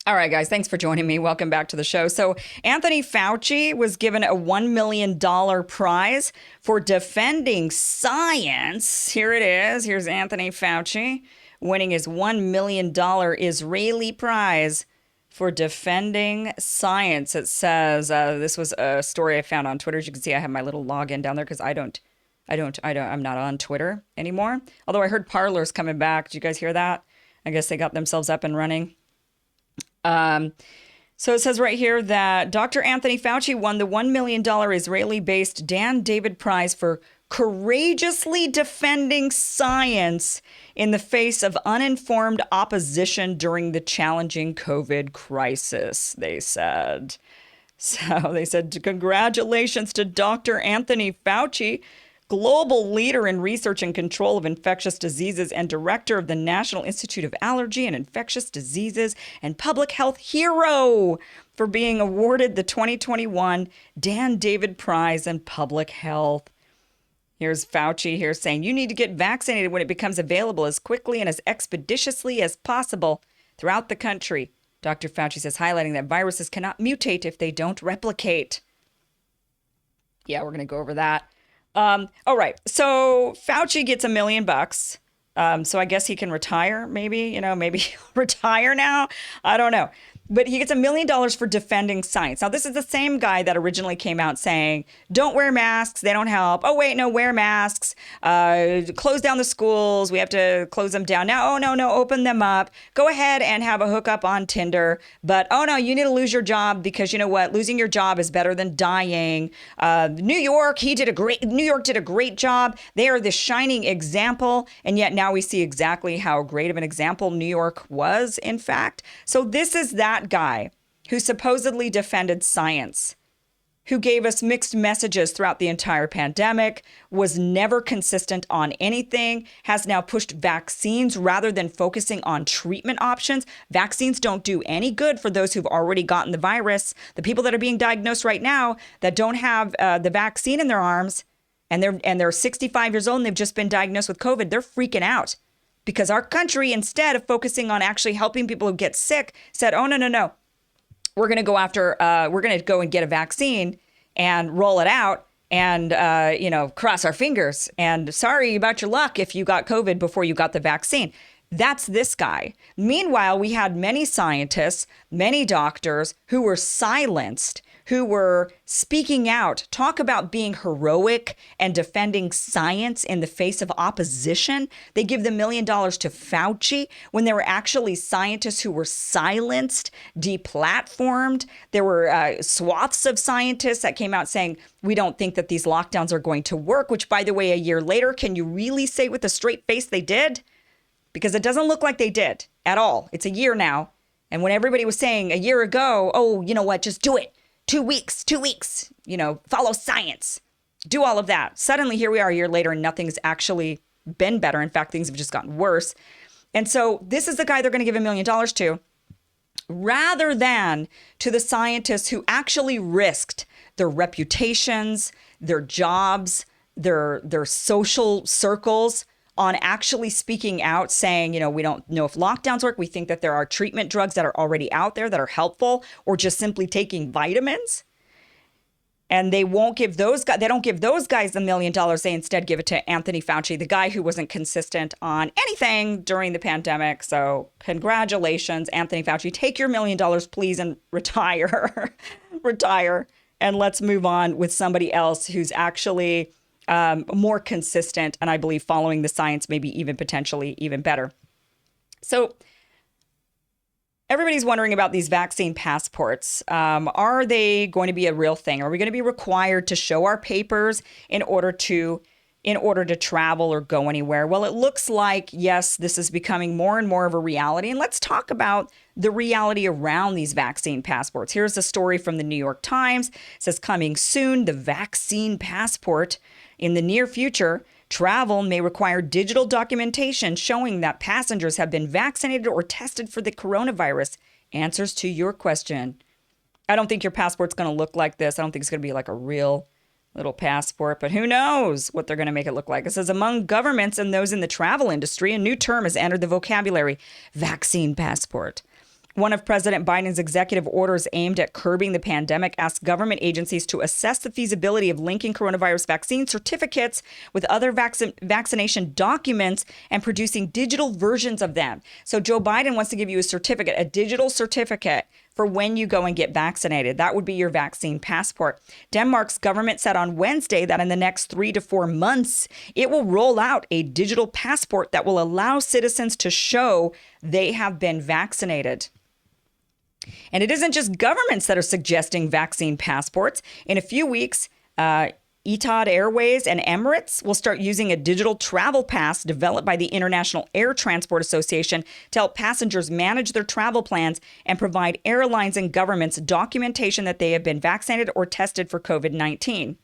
All right, guys, thanks for joining me. Welcome back to the show. So, Anthony Fauci was given a $1 million prize for defending science. Here it is. Here's Anthony Fauci winning his $1 million Israeli prize for defending science. It says this was a story I found on Twitter. As you can see, I have my little login down there because I'm not on Twitter anymore. Although I heard Parler's coming back. Did you guys hear that? I guess they got themselves up and running. So it says right here that Dr. Anthony Fauci won the $1 million Israeli-based Dan David Prize for courageously defending science in the face of uninformed opposition during the challenging COVID crisis, they said. So they said, congratulations to Dr. Anthony Fauci, global leader in research and control of infectious diseases and director of the National Institute of Allergy and Infectious Diseases and Public Health Hero, for being awarded the 2021 Dan David Prize in Public Health. Here's Fauci here saying, you need to get vaccinated when it becomes available as quickly and as expeditiously as possible throughout the country. Dr. Fauci says, highlighting that viruses cannot mutate if they don't replicate. Yeah, we're going to go over that. All right. So Fauci gets $1 million. So I guess he can retire, maybe, maybe he'll retire now. I don't know. But he gets $1 million for defending science. Now, this is the same guy that originally came out saying, don't wear masks. They don't help. Oh, wait, no, wear masks. Close down the schools. We have to close them down. Now, oh, no, open them up. Go ahead and have a hookup on Tinder. But, oh, no, you need to lose your job because you know what? Losing your job is better than dying. New York did a great job. They are the shining example. And yet now we see exactly how great of an example New York was, in fact. So this is that guy who supposedly defended science, who gave us mixed messages throughout the entire pandemic, was never consistent on anything, has now pushed vaccines rather than focusing on treatment options. Vaccines don't do any good for those who've already gotten the virus. The people that are being diagnosed right now that don't have the vaccine in their arms and they're 65 years old and they've just been diagnosed with COVID, they're freaking out. Because our country, instead of focusing on actually helping people who get sick, said, oh, no. We're going to go and get a vaccine and roll it out and, cross our fingers. And sorry about your luck if you got COVID before you got the vaccine. That's this guy. Meanwhile, we had many scientists, many doctors who were silenced, who were speaking out, talk about being heroic and defending science in the face of opposition. They give the $1 million to Fauci when there were actually scientists who were silenced, deplatformed. There were swaths of scientists that came out saying, we don't think that these lockdowns are going to work, which, by the way, a year later, can you really say with a straight face they did? Because it doesn't look like they did at all. It's a year now. And when everybody was saying a year ago, oh, you know what, just do it. 2 weeks, follow science, do all of that. Suddenly, here we are a year later and nothing's actually been better. In fact, things have just gotten worse. And so this is the guy they're going to give $1 million to, rather than to the scientists who actually risked their reputations, their jobs, their social circles on actually speaking out, saying, we don't know if lockdowns work. We think that there are treatment drugs that are already out there that are helpful, or just simply taking vitamins. And they don't give those guys $1 million. They instead give it to Anthony Fauci, the guy who wasn't consistent on anything during the pandemic. So congratulations, Anthony Fauci. Take your $1 million, please, and retire. Retire. And let's move on with somebody else who's actually more consistent, and I believe following the science, maybe even potentially even better. So everybody's wondering about these vaccine passports. Are they going to be a real thing? Are we going to be required to show our papers in order to travel or go anywhere? Well, it looks like, yes, this is becoming more and more of a reality. And let's talk about the reality around these vaccine passports. Here's a story from the New York Times. It says, coming soon, the vaccine passport. In the near future, travel may require digital documentation showing that passengers have been vaccinated or tested for the coronavirus. Answers to your question. I don't think your passport's going to look like this. I don't think it's going to be like a real little passport, but who knows what they're going to make it look like. It says, among governments and those in the travel industry, a new term has entered the vocabulary: vaccine passport. One of President Biden's executive orders aimed at curbing the pandemic asks government agencies to assess the feasibility of linking coronavirus vaccine certificates with other vaccination documents and producing digital versions of them. So Joe Biden wants to give you a certificate, a digital certificate for when you go and get vaccinated. That would be your vaccine passport. Denmark's government said on Wednesday that in the next 3 to 4 months, it will roll out a digital passport that will allow citizens to show they have been vaccinated. And it isn't just governments that are suggesting vaccine passports. In a few weeks, Etihad Airways and Emirates will start using a digital travel pass developed by the International Air Transport Association to help passengers manage their travel plans and provide airlines and governments documentation that they have been vaccinated or tested for COVID-19.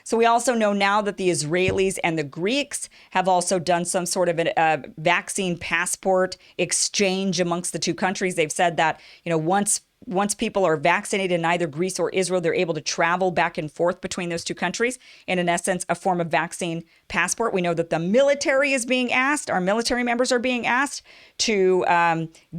So we also know now that the Israelis and the Greeks have also done some sort of a vaccine passport exchange amongst the two countries. They've said that, once people are vaccinated in either Greece or Israel, they're able to travel back and forth between those two countries. In essence, a form of vaccine passport. We know that the military is being asked, our military members are being asked to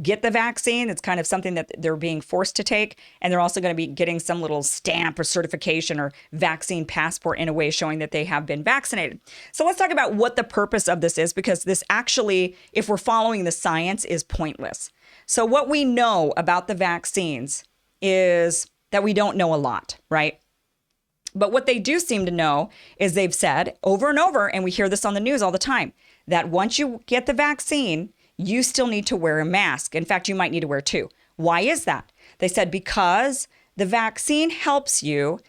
get the vaccine. It's kind of something that they're being forced to take. And they're also going to be getting some little stamp or certification or vaccine passport in a way showing that they have been vaccinated. So let's talk about what the purpose of this is, because this actually, if we're following the science, is pointless. So what we know about the vaccines is that we don't know a lot, right? But what they do seem to know is they've said over and over, and we hear this on the news all the time, that once you get the vaccine, you still need to wear a mask. In fact, you might need to wear two. Why is that? They said because the vaccine helps you,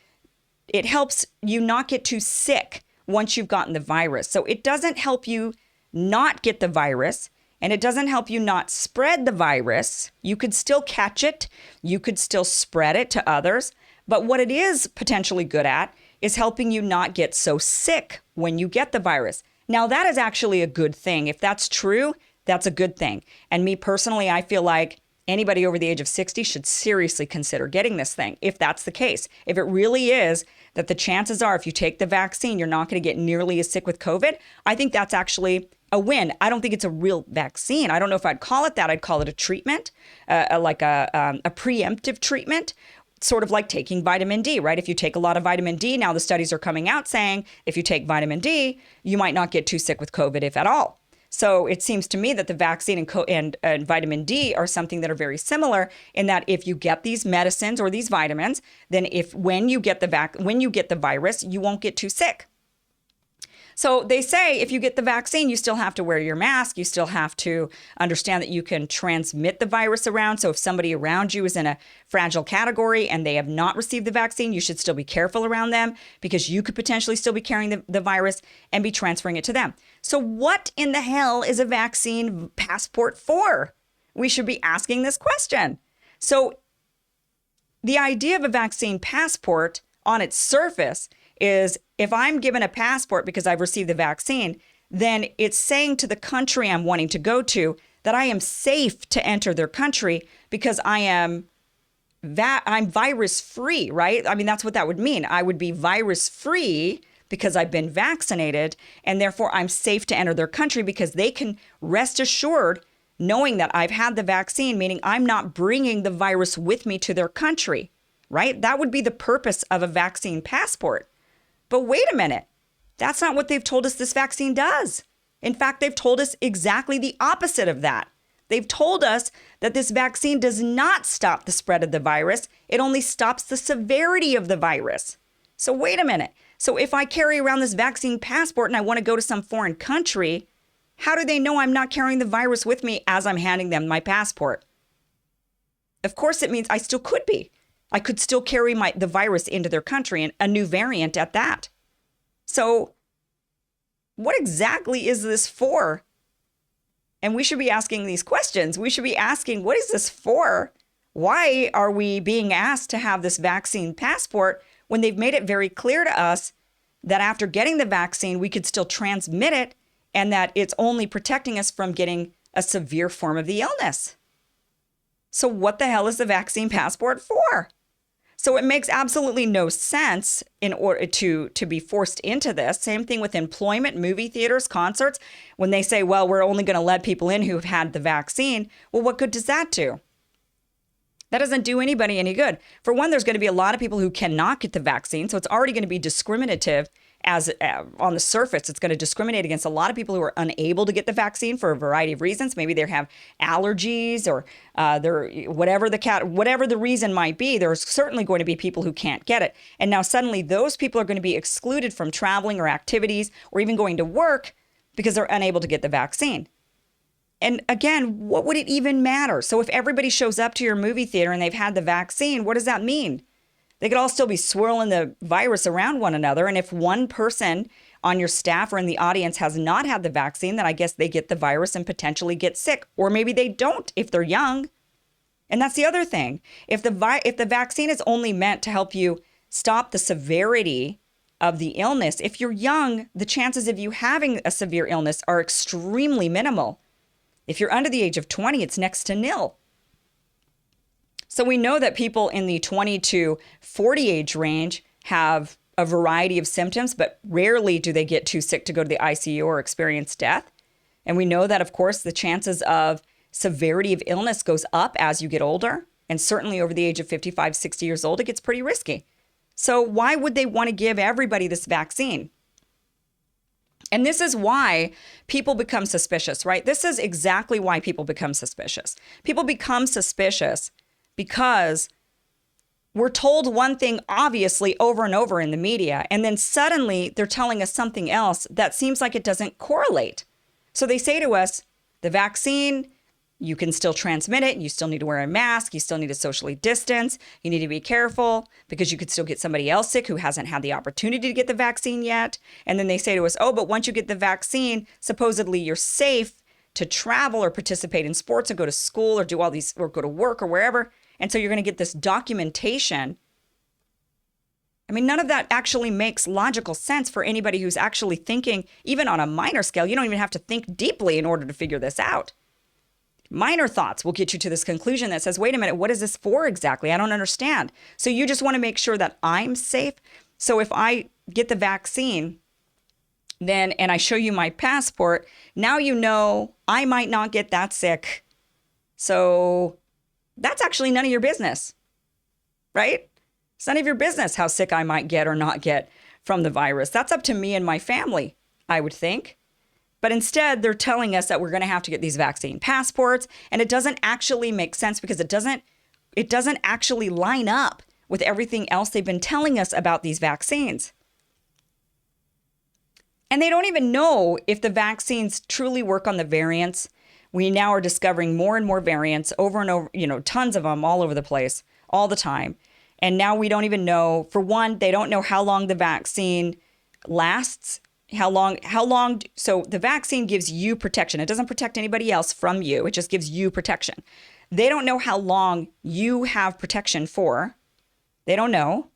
it helps you not get too sick once you've gotten the virus. So it doesn't help you not get the virus. And it doesn't help you not spread the virus. You could still catch it. You could still spread it to others. But what it is potentially good at is helping you not get so sick when you get the virus. Now, that is actually a good thing. If that's true, that's a good thing. And me personally, I feel like anybody over the age of 60 should seriously consider getting this thing, if that's the case. If it really is that the chances are if you take the vaccine, you're not going to get nearly as sick with COVID, I think that's actually a win. I don't think it's a real vaccine. I don't know if I'd call it that. I'd call it a treatment, like a preemptive treatment, sort of like taking vitamin D, right? If you take a lot of vitamin D, now the studies are coming out saying if you take vitamin D, you might not get too sick with COVID, if at all. So it seems to me that the vaccine and vitamin D are something that are very similar in that if you get these medicines or these vitamins, then when you get the virus, you won't get too sick. So they say if you get the vaccine, you still have to wear your mask. You still have to understand that you can transmit the virus around. So if somebody around you is in a fragile category and they have not received the vaccine, you should still be careful around them because you could potentially still be carrying the virus and be transferring it to them. So what in the hell is a vaccine passport for? We should be asking this question. So the idea of a vaccine passport on its surface is if I'm given a passport because I've received the vaccine, then it's saying to the country I'm wanting to go to that I am safe to enter their country because I'm virus free, right? I mean, that's what that would mean. I would be virus free because I've been vaccinated, and therefore I'm safe to enter their country because they can rest assured knowing that I've had the vaccine, meaning I'm not bringing the virus with me to their country, right? That would be the purpose of a vaccine passport. But wait a minute, that's not what they've told us this vaccine does. In fact, they've told us exactly the opposite of that. They've told us that this vaccine does not stop the spread of the virus. It only stops the severity of the virus. So wait a minute. So if I carry around this vaccine passport and I want to go to some foreign country, how do they know I'm not carrying the virus with me as I'm handing them my passport? Of course, it means I still could be. I could still carry the virus into their country, and a new variant at that. So what exactly is this for? And we should be asking these questions. We should be asking, what is this for? Why are we being asked to have this vaccine passport when they've made it very clear to us that after getting the vaccine, we could still transmit it and that it's only protecting us from getting a severe form of the illness? So what the hell is the vaccine passport for? So it makes absolutely no sense in order to be forced into this. Same thing with employment, movie theaters, concerts. When they say, well, we're only going to let people in who've had the vaccine. Well, what good does that do? That doesn't do anybody any good. For one, there's going to be a lot of people who cannot get the vaccine. So it's already going to be discriminative as on the surface. It's going to discriminate against a lot of people who are unable to get the vaccine for a variety of reasons. Maybe they have allergies or they're whatever the reason might be. There's certainly going to be people who can't get it. And now suddenly those people are going to be excluded from traveling or activities or even going to work because they're unable to get the vaccine. And again, what would it even matter? So if everybody shows up to your movie theater and they've had the vaccine, what does that mean? They could all still be swirling the virus around one another. And if one person on your staff or in the audience has not had the vaccine, then I guess they get the virus and potentially get sick. Or maybe they don't if they're young. And that's the other thing. If the vaccine is only meant to help you stop the severity of the illness, if you're young, the chances of you having a severe illness are extremely minimal. If you're under the age of 20, it's next to nil. So we know that people in the 20 to 40 age range have a variety of symptoms, but rarely do they get too sick to go to the ICU or experience death. And we know that, of course, the chances of severity of illness goes up as you get older. And certainly over the age of 55, 60 years old, it gets pretty risky. So why would they want to give everybody this vaccine? And this is why people become suspicious, right? This is exactly why people become suspicious. People become suspicious because we're told one thing obviously over and over in the media, and then suddenly they're telling us something else that seems like it doesn't correlate. So they say to us, the vaccine, you can still transmit it. You still need to wear a mask. You still need to socially distance. You need to be careful because you could still get somebody else sick who hasn't had the opportunity to get the vaccine yet. And then they say to us, oh, but once you get the vaccine, supposedly you're safe to travel or participate in sports or go to school or do all these or go to work or wherever. And so you're going to get this documentation. I mean, none of that actually makes logical sense for anybody who's actually thinking, even on a minor scale. You don't even have to think deeply in order to figure this out. Minor thoughts will get you to this conclusion that says, wait a minute, what is this for exactly? I don't understand. So you just want to make sure that I'm safe. So if I get the vaccine, then, and I show you my passport, now you know I might not get that sick. So that's actually none of your business, right? It's none of your business how sick I might get or not get from the virus. That's up to me and my family, I would think. But instead, they're telling us that we're going to have to get these vaccine passports. And it doesn't actually make sense because it doesn't actually line up with everything else they've been telling us about these vaccines. And they don't even know if the vaccines truly work on the variants. We now are discovering more and more variants over and over, tons of them all over the place, all the time. And now we don't even know, for one, they don't know how long the vaccine lasts. How long, so the vaccine gives you protection. It doesn't protect anybody else from you. It just gives you protection. They don't know how long you have protection for. They don't know.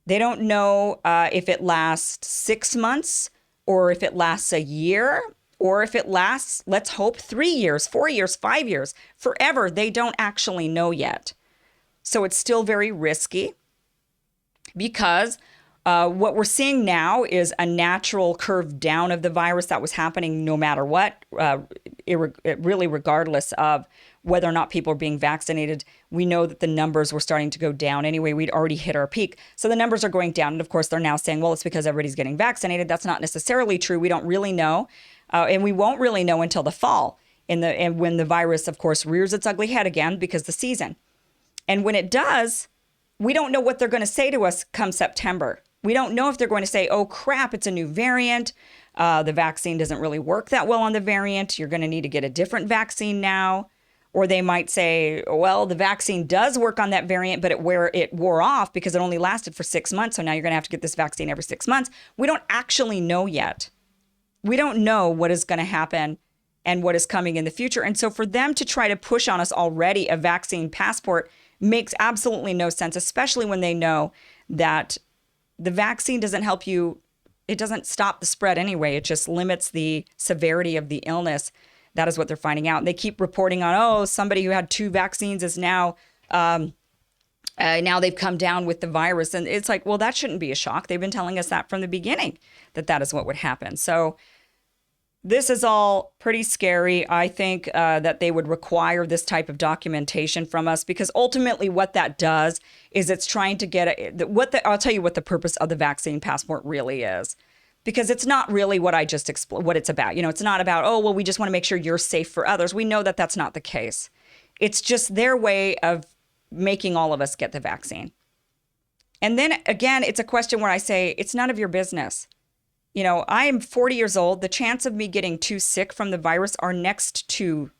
They don't know if it lasts 6 months or if it lasts a year or if it lasts, let's hope, 3 years, 4 years, 5 years, forever. They don't actually know yet. So it's still very risky because what we're seeing now is a natural curve down of the virus that was happening no matter what, really regardless of whether or not people are being vaccinated. We know that the numbers were starting to go down anyway. We'd already hit our peak. So the numbers are going down. And of course, they're now saying, well, it's because everybody's getting vaccinated. That's not necessarily true. We don't really know. And we won't really know until the fall and when the virus, of course, rears its ugly head again because the season. And when it does, we don't know what they're going to say to us come September. We don't know if they're going to say, oh, crap, it's a new variant. The vaccine doesn't really work that well on the variant. You're going to need to get a different vaccine now. Or they might say, well, the vaccine does work on that variant, but it wore off because it only lasted for 6 months. So now you're going to have to get this vaccine every 6 months. We don't actually know yet. We don't know what is going to happen and what is coming in the future. And so for them to try to push on us already a vaccine passport makes absolutely no sense, especially when they know that the vaccine doesn't help you. It doesn't stop the spread anyway. It just limits the severity of the illness. That is what they're finding out. And they keep reporting on, oh, somebody who had 2 vaccines is now they've come down with the virus. And it's like, well, that shouldn't be a shock. They've been telling us that from the beginning, that is what would happen. So This is all pretty scary. I think that they would require this type of documentation from us because ultimately what that does is it's trying to get I'll tell you what the purpose of the vaccine passport really is. Because it's not really what I just explained, what it's about. It's not about, oh, well, we just want to make sure you're safe for others. We know that that's not the case. It's just their way of making all of us get the vaccine. And then again, it's a question where I say, it's none of your business. I am 40 years old. The chance of me getting too sick from the virus are next to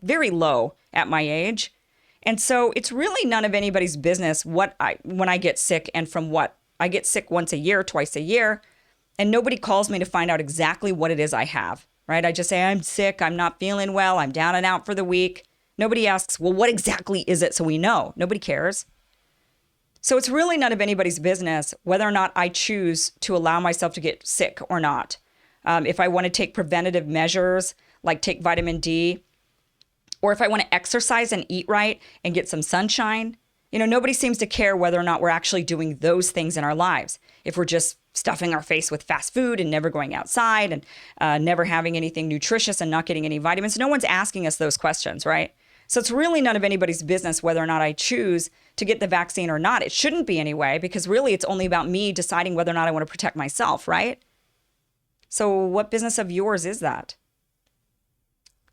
very low at my age. And so it's really none of anybody's business when I get sick and from what. I get sick once a year, twice a year. And nobody calls me to find out exactly what it is I have, right? I just say, I'm sick, I'm not feeling well, I'm down and out for the week. Nobody asks, well, what exactly is it so we know? Nobody cares. So it's really none of anybody's business whether or not I choose to allow myself to get sick or not. If I want to take preventative measures, like take vitamin D, or if I want to exercise and eat right and get some sunshine, nobody seems to care whether or not we're actually doing those things in our lives. If we're just stuffing our face with fast food and never going outside and never having anything nutritious and not getting any vitamins, no one's asking us those questions, right? So it's really none of anybody's business whether or not I choose to get the vaccine or not. It shouldn't be anyway, because really it's only about me deciding whether or not I want to protect myself, right? So what business of yours is that?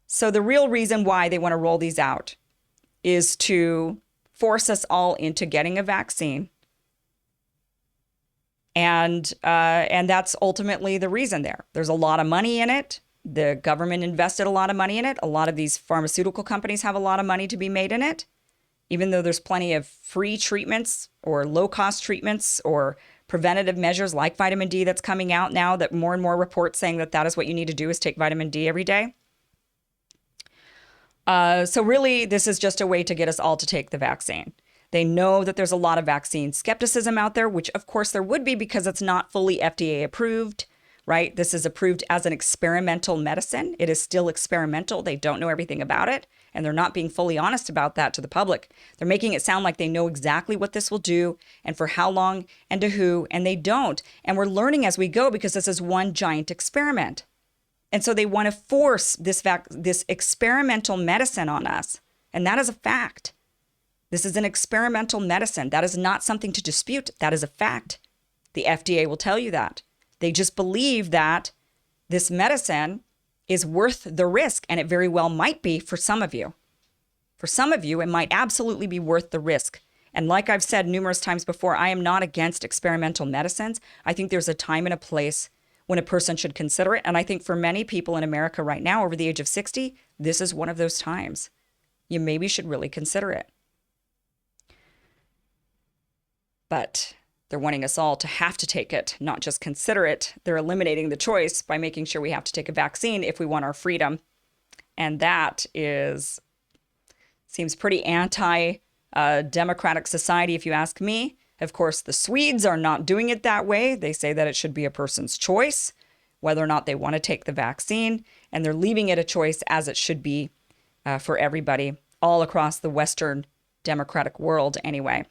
So the real reason why they want to roll these out is to force us all into getting a vaccine. And that's ultimately the reason there. There's a lot of money in it. The government invested a lot of money in it. A lot of these pharmaceutical companies have a lot of money to be made in it, even though there's plenty of free treatments or low-cost treatments or preventative measures like vitamin D that's coming out now, that more and more reports saying that is what you need to do is take vitamin D every day. So really, this is just a way to get us all to take the vaccine. They know that there's a lot of vaccine skepticism out there, which of course there would be because it's not fully FDA approved, right? This is approved as an experimental medicine. It is still experimental. They don't know everything about it, and they're not being fully honest about that to the public. They're making it sound like they know exactly what this will do and for how long and to who, and they don't. And we're learning as we go because this is one giant experiment. And so they want to force this experimental medicine on us, and that is a fact. This is an experimental medicine. That is not something to dispute. That is a fact. The FDA will tell you that. They just believe that this medicine is worth the risk, and it very well might be for some of you. For some of you, it might absolutely be worth the risk. And like I've said numerous times before, I am not against experimental medicines. I think there's a time and a place when a person should consider it. And I think for many people in America right now, over the age of 60, this is one of those times. You maybe should really consider it. But they're wanting us all to have to take it, not just consider it. They're eliminating the choice by making sure we have to take a vaccine if we want our freedom. And that seems pretty anti-democratic society, if you ask me. Of course, the Swedes are not doing it that way. They say that it should be a person's choice, whether or not they want to take the vaccine. And they're leaving it a choice as it should be for everybody all across the Western democratic world anyway.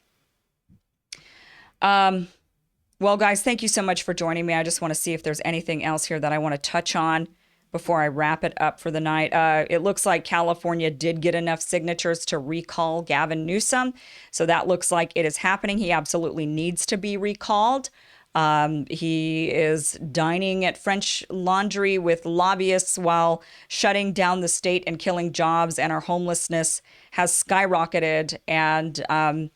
Well, guys, thank you so much for joining me. I just want to see if there's anything else here that I want to touch on before I wrap it up for the night. It looks like California did get enough signatures to recall Gavin Newsom. So that looks like it is happening. He absolutely needs to be recalled. He is dining at French Laundry with lobbyists while shutting down the state and killing jobs, and our homelessness has skyrocketed. And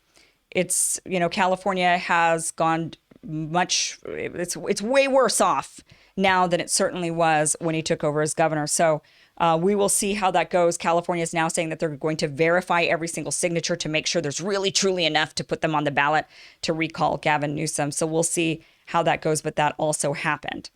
it's, California has gone it's way worse off now than it certainly was when he took over as governor. So we will see how that goes. California is now saying that they're going to verify every single signature to make sure there's really, truly enough to put them on the ballot to recall Gavin Newsom. So we'll see how that goes, but that also happened.